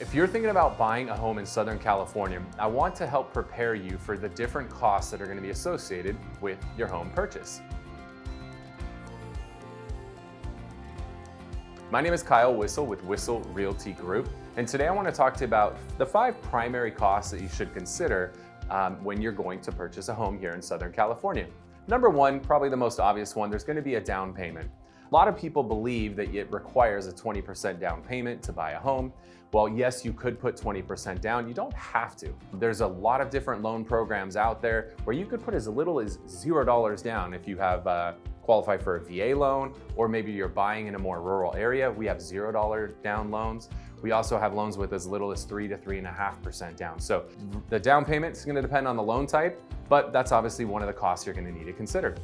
If you're thinking about buying a home in Southern California, I want to help prepare you for the different costs that are going to be associated with your home purchase. My name is Kyle Whisel with Whissel Realty Group, and today I want to talk to you about the 5 primary costs that you should consider when you're going to purchase a home here in Southern California. Number 1, probably the most obvious one, there's going to be a down payment. A lot of people believe that it requires a 20% down payment to buy a home. Well, yes, you could put 20% down. You don't have to. There's a lot of different loan programs out there where you could put as little as $0 down if you have qualify for a VA loan, or maybe you're buying in a more rural area. We have $0 down loans. We also have loans with as little as 3 to 3.5% down. So the down payment is going to depend on the loan type, but that's obviously one of the costs you're going to need to consider.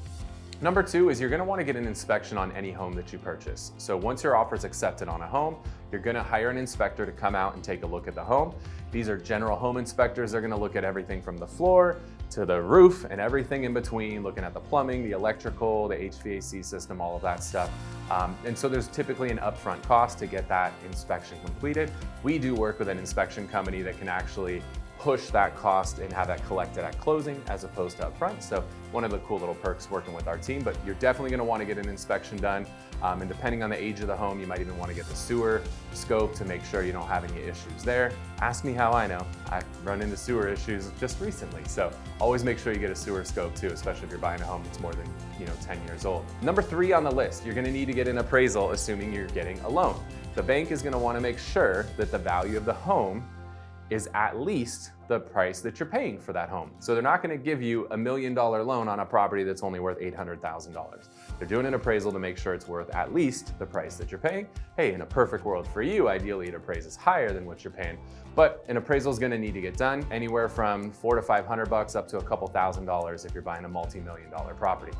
Number 2 is you're going to want to get an inspection on any home that you purchase. So once your offer is accepted on a home, you're going to hire an inspector to come out and take a look at the home. These are general home inspectors. They're going to look at everything from the floor to the roof and everything in between, looking at the plumbing, the electrical, the HVAC system, all of that stuff. And so there's typically an upfront cost to get that inspection completed. We do work with an inspection company that can actually push that cost and have that collected at closing as opposed to upfront. So one of the cool little perks working with our team, but you're definitely gonna wanna get an inspection done. And depending on the age of the home, you might even wanna get the sewer scope to make sure you don't have any issues there. Ask me how I know. I've run into sewer issues just recently. So always make sure you get a sewer scope too, especially if you're buying a home that's more than 10 years old. Number 3 on the list, you're gonna need to get an appraisal assuming you're getting a loan. The bank is gonna wanna make sure that the value of the home is at least the price that you're paying for that home. So they're not gonna give you $1 million loan on a property that's only worth $800,000. They're doing an appraisal to make sure it's worth at least the price that you're paying. Hey, in a perfect world for you, ideally it appraises higher than what you're paying, but an appraisal is gonna need to get done anywhere from $400 to $500 up to a couple $1,000s if you're buying a multi-million-dollar property.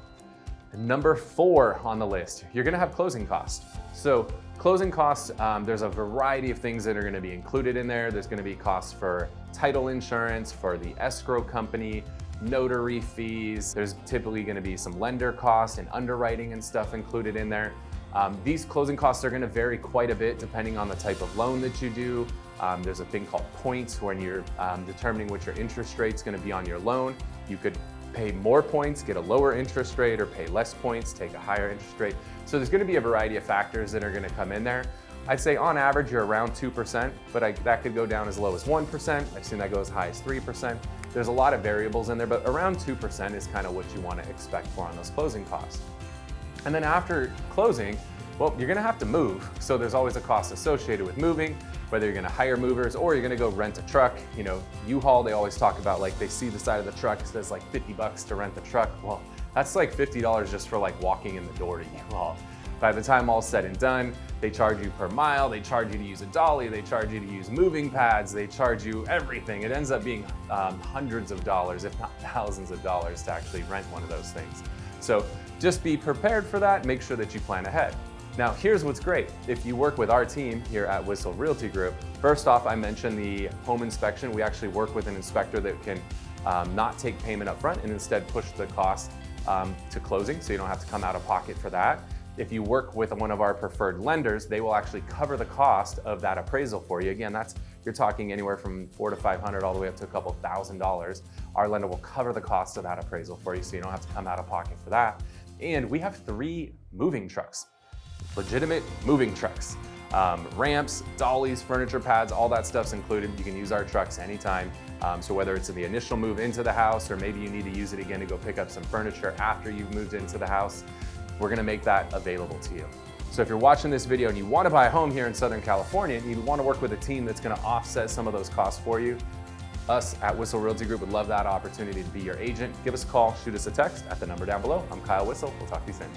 Number 4 on the list, you're gonna have closing costs. So closing costs, there's a variety of things that are gonna be included in there. There's gonna be costs for title insurance, for the escrow company, notary fees. There's typically gonna be some lender costs and underwriting and stuff included in there. These closing costs are gonna vary quite a bit depending on the type of loan that you do. There's a thing called points when you're determining what your interest rate's gonna be on your loan. You could pay more points, get a lower interest rate, or pay less points, take a higher interest rate. So there's gonna be a variety of factors that are gonna come in there. I'd say on average, you're around 2%, but that could go down as low as 1%. I've seen that go as high as 3%. There's a lot of variables in there, but around 2% is kind of what you wanna expect for on those closing costs. And then after closing, well, you're gonna have to move. So there's always a cost associated with moving, whether you're gonna hire movers or you're gonna go rent a truck. U-Haul, they always talk about they see the side of the truck, it says like $50 to rent the truck. Well, that's like $50 just for walking in the door to U-Haul. By the time all's said and done, they charge you per mile, they charge you to use a dolly, they charge you to use moving pads, they charge you everything. It ends up being hundreds of dollars, if not thousands of dollars to actually rent one of those things. So just be prepared for that, make sure that you plan ahead. Now, here's what's great. If you work with our team here at Whissel Realty Group, first off, I mentioned the home inspection. We actually work with an inspector that can not take payment up front and instead push the cost to closing, so you don't have to come out of pocket for that. If you work with one of our preferred lenders, they will actually cover the cost of that appraisal for you. Again, you're talking anywhere from $400 to $500 all the way up to a couple $1,000s. Our lender will cover the cost of that appraisal for you, so you don't have to come out of pocket for that. And we have 3 moving trucks. Legitimate moving trucks. Ramps, dollies, furniture pads, all that stuff's included. You can use our trucks anytime. So whether it's the initial move into the house or maybe you need to use it again to go pick up some furniture after you've moved into the house, we're gonna make that available to you. So if you're watching this video and you wanna buy a home here in Southern California and you wanna work with a team that's gonna offset some of those costs for you, us at Whissel Realty Group would love that opportunity to be your agent. Give us a call, shoot us a text at the number down below. I'm Kyle Whisel, we'll talk to you soon.